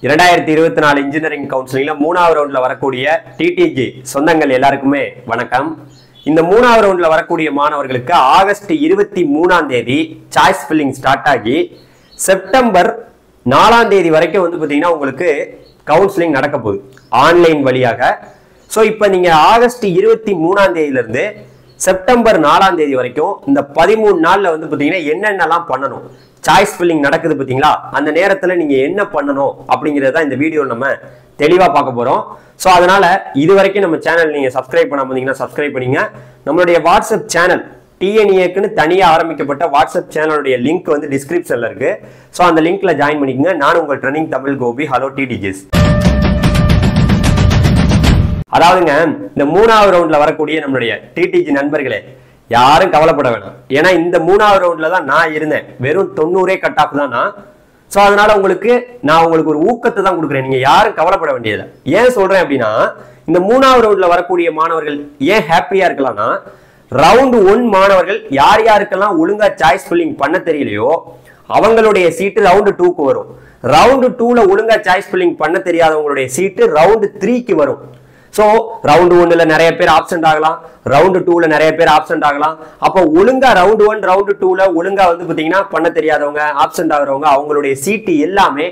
2024 engineering கவுன்சிலிங்ல 3வது ரவுண்ட்ல வரக்கூடிய டிடிஜி சொந்தங்கள் எல்லாருக்குமே வணக்கம். இந்த 3வது ரவுண்ட்ல வரக்கூடிய மாணவர்களுக்கு ஆகஸ்ட் 23ஆம் தேதி சாய்ஸ் ஃபில்லிங் ஸ்டார்ட் ஆகி செப்டம்பர் 4ஆம் தேதி வரைக்கும் வந்து பாத்தீங்கன்னா உங்களுக்கு கவுன்சிலிங் நடக்க போகுது ஆன்லைன் வழியாக. சோ இப்போ நீங்க ஆகஸ்ட் 23ஆம் தேதியில இருந்து செப்டம்பர் 4ஆம் தேதி வரைக்கும் இந்த 13 நாள்ல வந்து பாத்தீங்கன்னா என்னென்னலாம் பண்ணணும், சாய்ஸ் ஃபில்லிங் நடக்குது பாத்தீங்களா, அந்த நேரத்துல நீங்க என்ன பண்ணணும் அப்படிங்கறத இந்த வீடியோல நம்ம தெளிவா பார்க்க போறோம். சோ அதனால இது வரைக்கும் நம்ம சேனல் நீங்க சப்ஸ்கிரைப் பண்ணாம இருந்தீங்கன்னா சப்ஸ்கிரைப் பண்ணீங்க. நம்மளுடைய வாட்ஸ்அப் சேனல் டிஎன்ஏக்குன்னு தனியா ஆரம்பிக்கப்பட்ட வாட்ஸ்அப் சேனலுடைய லிங்க் வந்து டிஸ்கிரிப்ஷன்ல இருக்கு. சோ அந்த லிங்க்ல ஜாயின் பண்ணிக்கங்க. நான் உங்கள் ட்ரெனிங் தமிழ் கோபி. ஹலோ டிடிஜிஸ். அதாவதுங்க இந்த 3வது ரவுண்ட்ல வரக்கூடிய நம்மளுடைய டிடிஜி நண்பர்களே யாரும் கவலைப்பட வேணாம். ஏன்னா இந்த 3வது ரவுண்ட்ல தான் நான் இருந்தேன். வெறும் 90 கட் ஆஃப் தான் நான். சோ அதனால நான் உங்களுக்கு ஒரு ஊக்கத்தை தான் கொடுக்குறேன். நீங்க யாரும் கவலைப்பட வேண்டியதில்லை. ஏன் சொல்றேன் அப்படின்னா, இந்த 3வது ரவுண்ட்ல வரக்கூடிய மாணவர்கள் ஏன் ஹாப்பியா இருக்கலாம்னா, ரவுண்ட் 1 மாணவர்கள் யார் யாருக்கெல்லாம் ஒழுங்கா சாய்ஸ் ஃபில்லிங் பண்ண தெரியலையோ அவங்களுடைய சீட்டு ரவுண்ட் 2க்கு வரும். ரவுண்ட் 2ல ஒழுங்கா சாய்ஸ் ஃபில்லிங் பண்ண தெரியாதவங்களுடைய சீட்டு ரவுண்ட் 3க்கு வரும். சோ ரவுண்ட் 1ல நிறைய பேர் ஆப்சென்ட் ஆகலாம், ரவுண்ட் 2ல நிறைய பேர் ஆப்சென்ட் ஆகலாம். அப்ப ஒழுங்கா ரவுண்ட் 1 ரவுண்ட் 2ல ஒழுங்கா வந்து பாத்தீங்கன்னா பண்ண தெரியாதவங்க, ஆப்சென்ட் ஆகுறவங்க, அவங்களுடைய சீட்டு எல்லாமே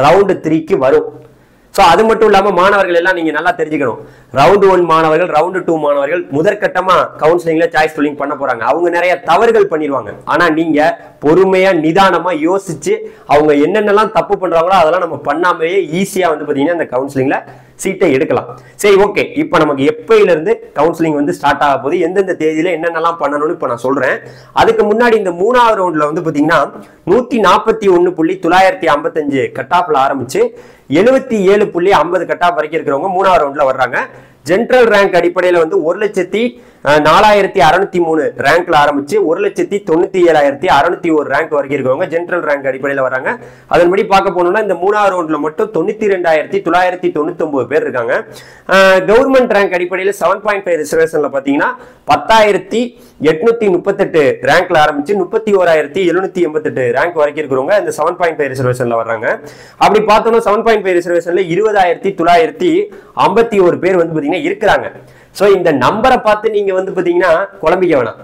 ரவுண்ட் 3க்கு வரும். சோ அது மட்டும் இல்லாம மாணவர்கள் எல்லாம் நீங்க நல்லா தெரிஞ்சுக்கணும். ரவுண்ட் 1 மாணவர்கள், ரவுண்ட் 2 மாணவர்கள் முதற்கட்டமா கவுன்சிலிங்ல சாய்ஸ் ஃபில்லிங் பண்ண போறாங்க. அவங்க நிறைய தவறுகள் பண்ணிடுவாங்க. ஆனா நீங்க பொறுமையா நிதானமா யோசிச்சு அவங்க என்னென்னலாம் தப்பு பண்றாங்களோ அதெல்லாம் நம்ம பண்ணாமயே ஈஸியா வந்து பாத்தீங்கன்னா இந்த கவுன்சிலிங்ல சீட்டை எடுக்கலாம். சரி, ஓகே. இப்போ நமக்கு எப்பயில இருந்து கவுன்சிலிங் வந்து ஸ்டார்ட் ஆக போகுது, எந்தெந்த தேதியில என்னென்னலாம் பண்ணணும்னு இப்ப நான் சொல்றேன். அதுக்கு முன்னாடி இந்த 3வது ரவுண்ட்ல வந்து பாத்தீங்கன்னா 141.955 கட் ஆஃப்ல ஆரம்பிச்சு 77.50 கட் ஆஃப் வரைக்கும் இருக்கிறவங்க 3வது ரவுண்ட்ல வர்றாங்க. ஜெனரல் ரேங்க் அடிப்படையில வந்து 1,04,603 ரேங்க்ல ஆரம்பிச்சு 1,97,601 ரேங்க் வரைக்கும் இருக்கவங்க ஜெனரல் ரேங்க் அடிப்படையில வராங்க. அதன்படி பார்க்க போனோம்னா இந்த 3வது ரவுண்ட்ல மட்டும் 92,999 பேர் இருக்காங்க. கவர்மெண்ட் ரேங்க் அடிப்படையில 7.5 ரிசர்வேஷன்ல பாத்தீங்கன்னா 10,838 ரேங்க்ல ஆரம்பிச்சு 31,788 ரேங்க் வரைக்கும் இருக்கிறவங்க இந்த 7.5 ரிசர்வேஷன்ல வர்றாங்க. அப்படி பார்த்தோம்னா 7.5 ரிசர்வேஷன்ல 20,951 பேர் வந்து பாத்தீங்கன்னா இருக்கிறாங்க. சோ இந்த நம்பரை பார்த்து நீங்க வந்து பாத்தீங்கன்னா குழம்பிக்க வேணாம்.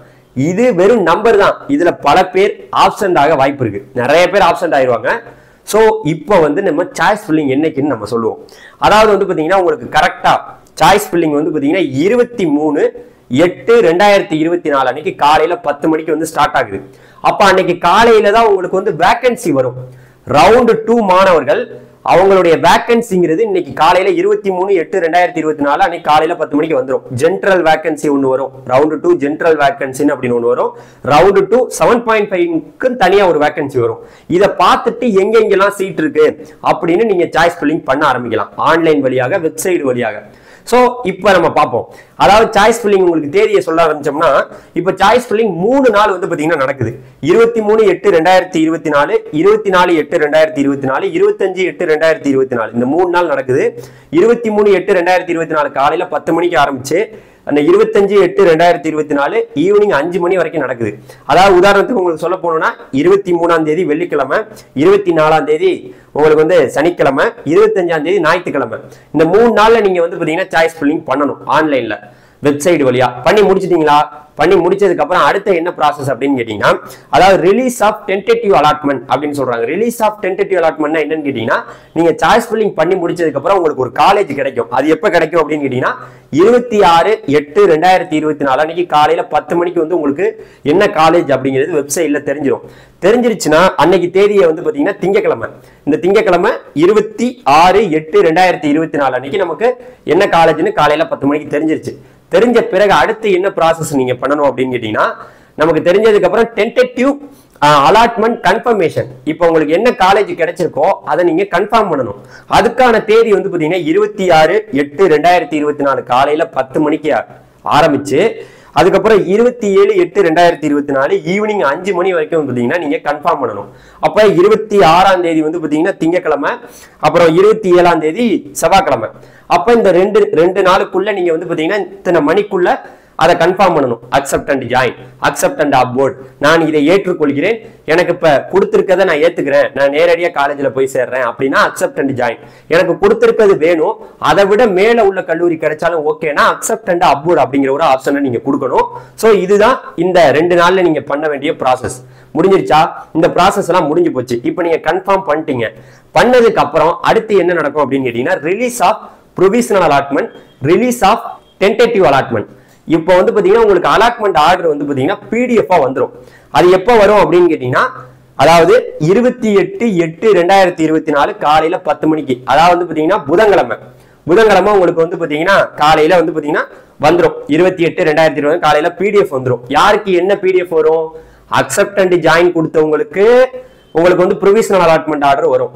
இது வெறும் நம்பர் தான். இதுல பல பேர் ஆப்சென்ட் ஆக வாய்ப்பு இருக்கு. நிறைய பேர் ஆப்சென்ட் ஆயிருவாங்க. சோ இப்போ வந்து நம்ம சாய்ஸ் ஃபில்லிங் என்னைக்குன்னு நம்ம சொல்லுவோம். அதாவது வந்து பாத்தீங்கன்னா உங்களுக்கு கரெக்டா சாய்ஸ் ஃபில்லிங் வந்து பாத்தீங்கன்னா 23/8/2024 அன்னைக்கு காலையில 10 மணிக்கு வந்து ஸ்டார்ட் ஆகுது. அப்ப அன்னைக்கு காலையில தான் உங்களுக்கு வந்து வேகன்சி வரும். ரவுண்ட் 2 மாணவர்கள் அவங்களுடைய வேகன்சிங்கிறது இன்னைக்கு காலையில 23/8/2024 அன்னைக்கு காலையில 10 மணிக்கு வந்துடும். ஜெனரல் வேகன்சி ஒன்று வரும். ரவுண்ட் 2 ஜெனரல் வேகன்சின்னு அப்படின்னு ஒன்று வரும். ரவுண்ட் 2 7.5க்கு தனியா ஒரு வேகன்சி வரும். இதை பார்த்துட்டு எங்கெங்கெல்லாம் சீட் இருக்கு அப்படின்னு நீங்க சாய்ஸ் ஃபில்லிங் பண்ண ஆரம்பிக்கலாம் ஆன்லைன் வழியாக, வெப்சைட் வழியாக. சோ இப்போ நம்ம பார்ப்போம். அதாவது சாய்ஸ் ஃபில்லிங் உங்களுக்கு தேதியை சொல்ல ஆரம்பிச்சோம்னா, இப்போ சாய்ஸ் ஃபில்லிங் 3 நாள் வந்து பாத்தீங்கன்னா நடக்குது. 23/8/2024, 24/8/2024, 25/8/2024 இந்த 3 நாள் நடக்குது. 23/8/2024 காலையில 10 மணிக்கு ஆரம்பிச்சு அந்த 25/8/2024 ஈவினிங் 5 மணி வரைக்கும் நடக்குது. அதாவது உதாரணத்துக்கு உங்களுக்கு சொல்ல போனோம்னா 23ஆம் தேதி வெள்ளிக்கிழமை, 24ஆம் தேதி உங்களுக்கு வந்து சனிக்கிழமை, 25ஆம் தேதி ஞாயிற்றுக்கிழமை. இந்த 3 நாள்ல நீங்க வந்து பாத்தீங்கன்னா சாய்ஸ் ஃபில்லிங் பண்ணணும் ஆன்லைன்ல வெப்சைட் வழியா. பண்ணி முடிச்சிட்டீங்களா? பண்ணி முடிச்சதுக்கு அப்புறம் அடுத்த என்ன ப்ராசஸ் அப்படின்னு கேட்டீங்கன்னா, அதாவது ரிலீஸ் ஆஃப் டென்டேட்டிவ் அலாட்மெண்ட் அப்படின்னு சொல்றாங்க. ரிலீஸ் ஆஃப் டென்டேட்டிவ் அலாட்மெண்ட் என்னன்னு கேட்டீங்கன்னா, நீங்க சாய்ஸ் ஃபில்லிங் பண்ணி முடிச்சதுக்கு அப்புறம் உங்களுக்கு ஒரு காலேஜ் கிடைக்கும். அது எப்ப கிடைக்கும் அப்படின்னு கேட்டீங்கன்னா 26/8/2024 அன்னைக்கு காலையில 10 மணிக்கு வந்து உங்களுக்கு என்ன காலேஜ் அப்படிங்கிறது வெப்சைட்ல தெரிஞ்சிடும். தெரிஞ்சிருச்சுன்னா அன்னைக்கு தேதியை வந்து பாத்தீங்கன்னா திங்கக்கிழமை. இந்த திங்கக்கிழமை 26/8/2024 அன்னைக்கு நமக்கு என்ன காலேஜ்னு காலையில 10 மணிக்கு தெரிஞ்சிருச்சு. தெரிஞ்ச பிறகு அடுத்து என்ன ப்ராசஸ் நீங்க பண்ணணும் அப்படின்னு கேட்டீங்கன்னா, நமக்கு தெரிஞ்சதுக்கு அப்புறம் டென்டேட்டிவ் அலாட்மெண்ட் கன்ஃபர்மேஷன். இப்போ உங்களுக்கு என்ன காலேஜ் கிடைச்சிருக்கோ அதை நீங்க கன்ஃபார்ம் பண்ணணும். அதுக்கான தேதி வந்து பாத்தீங்கன்னா 26/8/2024 காலையில 10 மணிக்கு ஆரம்பிச்சு அதுக்கப்புறம் 27/8/2024 ஈவினிங் 5 மணி வரைக்கும் பாத்தீங்கன்னா நீங்க கன்ஃபார்ம் பண்ணணும். அப்ப 26ஆம் தேதி வந்து பாத்தீங்கன்னா திங்கக்கிழமை, அப்புறம் 27ஆம் தேதி செவ்வாய்க்கிழமை. அப்ப இந்த ரெண்டு நாளுக்குள்ள நீங்க வந்து பாத்தீங்கன்னா இத்தனை மணிக்குள்ள அதை கன்ஃபார்ம் பண்ணணும். Accept and join, accept and upward, நான் இதை ஏற்றுக்கொள்கிறேன், எனக்கு இப்ப கொடுத்திருக்கதை நான் ஏத்துக்கிறேன், நான் நேரடியா காலேஜ்ல போய் சேர்றேன் அப்படின்னா அக்செப்ட் அண்ட் ஜாயின். எனக்கு கொடுத்திருக்கிறது வேணும், அதை விட மேல உள்ள கல்லூரி கிடைச்சாலும் ஓகேனா அக்செப்ட் அண்ட் அப்வோர்ட் அப்படிங்கிற ஒரு ஆப்ஷனை நீங்க கொடுக்கணும். சோ இதுதான் இந்த 2 நாள்ல நீங்க பண்ண வேண்டிய ப்ராசஸ். முடிஞ்சிருச்சா? இந்த ப்ராசஸ் எல்லாம் முடிஞ்சு போச்சு. இப்போ நீங்க கன்ஃபார்ம் பண்ணிட்டீங்க. பண்ணதுக்கு அப்புறம் அடுத்து என்ன நடக்கும் அப்படின்னு கேட்டீங்கன்னா release of provisional allotment, release of tentative allotment. இப்போ வந்து பாத்தீங்கன்னா உங்களுக்கு அலாட்மெண்ட் ஆர்டர் வந்து பாத்தீங்கன்னா பிடிஎஃப் வந்துரும். அது எப்போ வரும் அப்படின்னு கேட்டீங்கன்னா அதாவது 28/8/2024 காலையில 10 மணிக்கு, அதாவது வந்து பாத்தீங்கன்னா புதன்கிழமை உங்களுக்கு வந்து பாத்தீங்கன்னா காலையில வந்து பாத்தீங்கன்னா வந்துரும். 28/8/2020 காலையில பிடிஎஃப் வந்துரும். யாருக்கு என்ன பிடிஎஃப் வரும்? அக்செப்ட் அண்ட் ஜாயின் கொடுத்தவங்களுக்கு உங்களுக்கு வந்து ப்ரொவிஷனல் அலாட்மெண்ட் ஆர்டர் வரும்.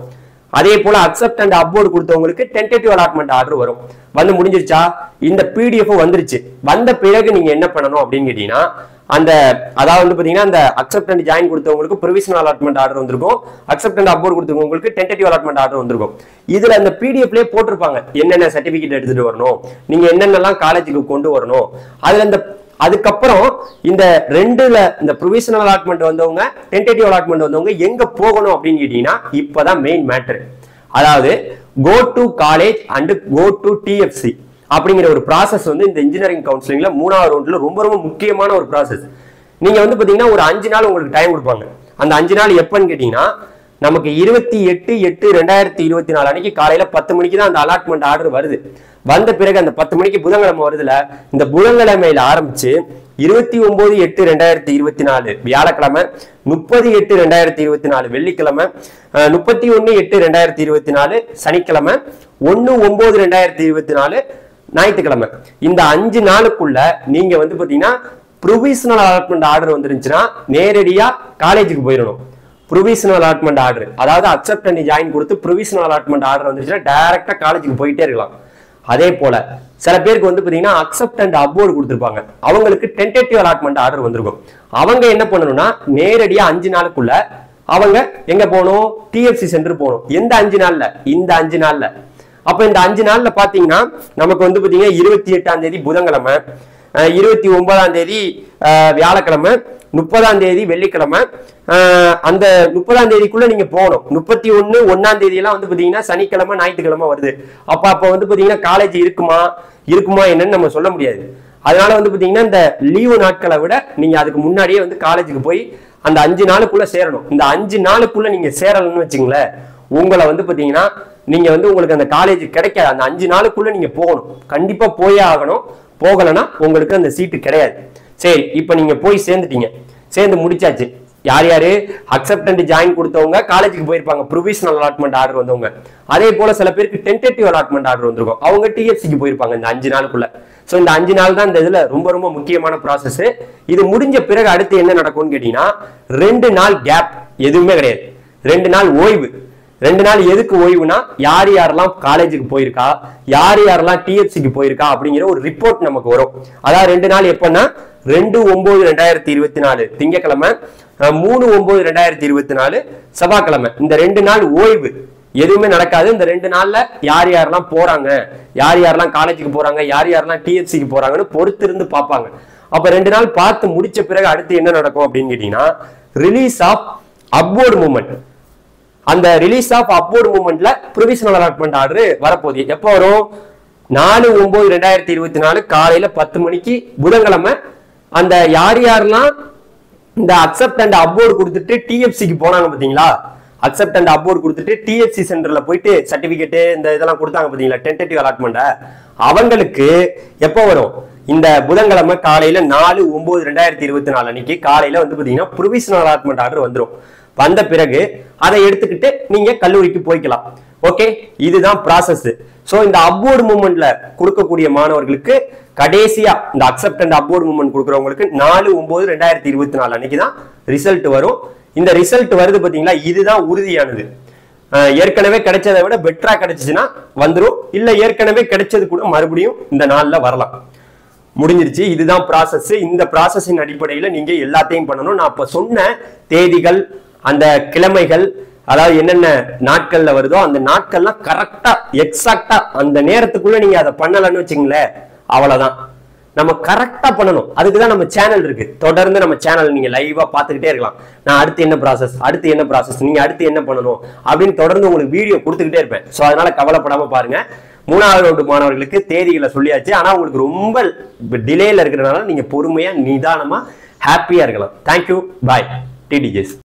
அதே போல அக்செப்ட் அண்ட் அப்வோர்ட் கொடுத்தவங்களுக்கு டென்டேட்டிவ் அலாட்மெண்ட் ஆர்டர் வரும். வந்து முடிஞ்சிருச்சா? இந்த பிடிஎஃப் வந்துருச்சு. வந்த பிறகு நீங்க என்ன பண்ணணும் அப்படின்னு கேட்டீங்கன்னா அந்த அதாவது வந்து பாத்தீங்கன்னா அந்த அக்செப்ட் அண்ட் ஜாயின் கொடுத்தவங்களுக்கு ப்ரொவிஷனல் அலாட்மெண்ட் ஆர்டர் வந்திருக்கும், அக்செப்ட் அண்ட் அப்வோர்ட் கொடுத்தவங்களுக்கு டென்டேட்டிவ் அலாட்மெண்ட் ஆர்டர் வந்திருக்கும். இதுல அந்த பிடிஎஃப்லயே போட்டிருப்பாங்க என்னென்ன சர்டிபிகேட் எடுத்துட்டு வரணும், நீங்க என்னென்னலாம் காலேஜுக்கு கொண்டு வரணும். அதுல இந்த அதுக்கப்புறம் இந்த ரெண்டுல இந்த ப்ரொவிஷனல் அலாட்மெண்ட் வந்தவங்க டென்டேட்டிவ் அலாட்மெண்ட் வந்தவங்க எங்க போகணும் அப்படின்னு கேட்டீங்கன்னா இப்பதான் மெயின் மேட்டர். அதாவது go to college and go to TFC அப்படிங்கிற ஒரு ப்ராசஸ் வந்து இந்த இன்ஜினியரிங் கவுன்சிலிங்ல 3வது ரவுண்ட்ல ரொம்ப ரொம்ப முக்கியமான ஒரு ப்ராசஸ். நீங்க வந்து பாத்தீங்கன்னா ஒரு 5 நாள் உங்களுக்கு டைம் கொடுப்பாங்க. அந்த 5 நாள் எப்பன்னு கேட்டீங்கன்னா நமக்கு 28/8/2024 அன்னைக்கு காலையில 10 மணிக்கு தான் அந்த அலாட்மெண்ட் ஆர்டர் வருது. வந்த பிறகு அந்த 10 மணிக்கு புதன்கிழமை வருதுல, இந்த புதன்கிழமையில ஆரம்பிச்சு 29/8/2024 வியாழக்கிழமை, 30/8/2024 வெள்ளிக்கிழமை, 31/8/2024 சனிக்கிழமை, 1/9/2024 ஞாயிற்றுக்கிழமை. இந்த 5 நாளுக்குள்ள நீங்க வந்து பாத்தீங்கன்னா ப்ரொவிஷனல் அலாட்மெண்ட் ஆர்டர் வந்துருந்துச்சுன்னா நேரடியா காலேஜுக்கு போயிடணும். ப்ரொவிஷனல் அலாட்மெண்ட் ஆர்டர் அதாவது அக்செப்ட் அண்ட் ஜாயின் கொடுத்து ப்ரொவிஷனல் அலாட்மெண்ட் ஆர்டர் வந்துருச்சுன்னா டைரக்டா காலேஜுக்கு போயிட்டே இருக்கலாம். அதே போல சில பேருக்கு வந்து பாத்தீங்கன்னா அக்செப்ட் அண்ட் அப்வோர்ட் கொடுத்துருப்பாங்க, அவங்களுக்கு டென்டேட்டிவ் அலாட்மெண்ட் ஆர்டர் வந்திருக்கும். அவங்க என்ன பண்ணணும்னா நேரடியா 5 நாளுக்குள்ள அவங்க எங்க போகணும்? டிஎஃப்சி சென்டர் போகணும். எந்த 5 நாள்ல? இந்த 5 நாள்ல. அப்ப இந்த 5 நாள்ல பாத்தீங்கன்னா நமக்கு வந்து பாத்தீங்கன்னா 28ஆம் தேதி புதன்கிழமை, 29ஆம் தேதி வியாழக்கிழமை, 30ஆம் தேதி வெள்ளிக்கிழமை. அந்த 30ஆம் தேதிக்குள்ள நீங்க போகணும். 31/1ஆம் தேதி எல்லாம் வந்து பாத்தீங்கன்னா சனிக்கிழமை ஞாயிற்றுக்கிழமை வருது. அப்ப வந்து பாத்தீங்கன்னா காலேஜ் இருக்குமா என்னன்னு நம்ம சொல்ல முடியாது. அதனால வந்து பாத்தீங்கன்னா இந்த லீவு நாட்களை விட நீங்க அதுக்கு முன்னாடியே வந்து காலேஜுக்கு போய் அந்த 5 நாளுக்குள்ள சேரணும். இந்த 5 நாளுக்குள்ள நீங்க சேரலன்னு வச்சுங்களேன், உங்களை வந்து பாத்தீங்கன்னா நீங்க வந்து உங்களுக்கு அந்த காலேஜ் கிடைக்காது. அந்த 5 நாளுக்குள்ள நீங்க போகணும், கண்டிப்பா போயே ஆகணும். போகலன்னா உங்களுக்கு அந்த சீட்டு கிடையாது. சரி, இப்ப நீங்க போய் சேர்ந்துட்டீங்க, சேர்ந்து முடிச்சாச்சு. யார் யாரு? அக்செப்ட் அண்ட் ஜாயின் கொடுத்தவங்க காலேஜுக்கு போயிருப்பாங்க, ப்ரொவிஷனல் அலாட்மெண்ட் ஆர்டர் வந்தவங்க. அதே போல சில பேருக்கு டென்டேட்டிவ் அலாட்மெண்ட் ஆர்டர் வந்திருக்கும், அவங்க டிஎஃப்சிக்கு போயிருப்பாங்க இந்த 5 நாளுக்குள்ள. சோ இந்த 5 நாள் தான் இந்த இதுல ரொம்ப ரொம்ப முக்கியமான ப்ராசஸ். இது முடிஞ்ச பிறகு அடுத்து என்ன நடக்கும்னு கேட்டீங்கன்னா 2 நாள் கேப், எதுவுமே கிடையாது. 2 நாள் ஓய்வு. 2 நாள் எதுக்கு ஓய்வுனா யார் யாரெல்லாம் காலேஜுக்கு போயிருக்கா, யார் யாரெல்லாம் டிஎஃப்சிக்கு போயிருக்கா அப்படிங்கிற ஒரு ரிப்போர்ட் நமக்கு வரும். அதாவது 2 நாள் எப்பன்னா 2/9/2024 திங்கக்கிழமை, 3/9/2024 செவ்வாய்க்கிழமை. இந்த 2 நாள் ஓய்வு, எதுவுமே நடக்காது. இந்த 2 நாள்ல யார் யாரெல்லாம் போறாங்க, யார் யாரெல்லாம் காலேஜுக்கு போறாங்க, யார் யாரெல்லாம் டிஎஃப்சிக்கு போறாங்கன்னு பொறுத்து இருந்து பார்ப்பாங்க. அப்ப 2 நாள் பார்த்து முடிச்ச பிறகு அடுத்து என்ன நடக்கும் அப்படின்னு கேட்டீங்கன்னா ரிலீஸ் ஆஃப் அப்வோர்ட் மூவ்மெண்ட். அந்த ரிலீஸ் ஆஃப் அப்வோர்ட் மூவ்மெண்ட்ல ப்ரொவிஷனல் அலாட்மெண்ட் ஆர்டர் வரப்போகுது. எப்போ வரும்? 4/9/2024 காலையில 10 மணிக்கு புதன்கிழமை. அந்த யார் யாரெல்லாம் இந்த அக்செப்ட் அண்ட் அப்வோர்ட் கொடுத்துட்டு டிஎஃப்சிக்கு போனாங்க பாத்தீங்களா, அக்செப்ட் அண்ட் அப்வோர்ட் கொடுத்துட்டு டிஎஃப்சி சென்டர்ல போயிட்டு சர்டிபிகேட் இந்த இதெல்லாம் கொடுத்தாங்க பாத்தீங்களா, டென்டேட்டிவ் அலாட்மெண்ட், அவங்களுக்கு எப்போ வரும்? இந்த புதன்கிழமை காலையில 4/9/2024 அன்னைக்கு காலையில வந்து பாத்தீங்கன்னா ப்ரொவிஷனல் அலாட்மெண்ட் ஆர்டர் வந்துடும். வந்த பிறகு அதை எடுத்துக்கிட்டு நீங்க கல்லூரிக்கு போய்க்கலாம். ஓகே, இதுதான் ப்ராசஸ். சோ இந்த அப்வோர்ட் மூவ்மெண்ட்ல கொடுக்கக்கூடிய மாணவர்களுக்கு கடைசியா இந்த அக்செப்ட் அண்ட் அப்வோர்ட் மூவ்மெண்ட் கொடுக்கறவங்களுக்கு 4/9/2024 அன்னைக்கு தான் ரிசல்ட் வரும். இந்த ரிசல்ட் வருது பாத்தீங்களா, இதுதான் உறுதியானது. ஏற்கனவே கிடைச்சதை விட பெட்டரா கிடைச்சிச்சுன்னா வந்துடும், இல்ல ஏற்கனவே கிடைச்சது கூட மறுபடியும் இந்த நாள்ல வரலாம். முடிஞ்சிருச்சு. இதுதான் ப்ராசஸ். இந்த ப்ராசஸின் அடிப்படையில நீங்க எல்லாத்தையும் பண்ணணும். நான் அப்ப சொன்ன தேதிகள், அந்த கிழமைகள், அதாவது என்னென்ன நாட்கள்ல வருதோ அந்த நாட்கள்லாம் கரெக்டா எக்ஸாக்டா அந்த நேரத்துக்குள்ள நீங்க அதை பண்ணலன்னு வச்சுங்களேன், அவ்வளவுதான். நம்ம கரெக்டா பண்ணணும். அதுக்கு தான் நம்ம சேனல் இருக்கு. தொடர்ந்து நம்ம சேனல் நீங்க லைவா பார்த்துக்கிட்டே இருக்கலாம். நான் அடுத்து என்ன ப்ராசஸ், நீங்க அடுத்து என்ன பண்ணணும் அப்படின்னு தொடர்ந்து உங்களுக்கு வீடியோ கொடுத்துக்கிட்டே இருப்பேன். ஸோ அதனால கவலைப்படாம பாருங்க. 3வது ரவுண்டு மாணவர்களுக்கு தேதிகளை சொல்லியாச்சு. ஆனா உங்களுக்கு ரொம்ப டிலேல இருக்கிறதுனால நீங்க பொறுமையா நிதானமா ஹாப்பியா இருக்கலாம். தேங்க்யூ, பாய். டிடிஜிஎஸ்.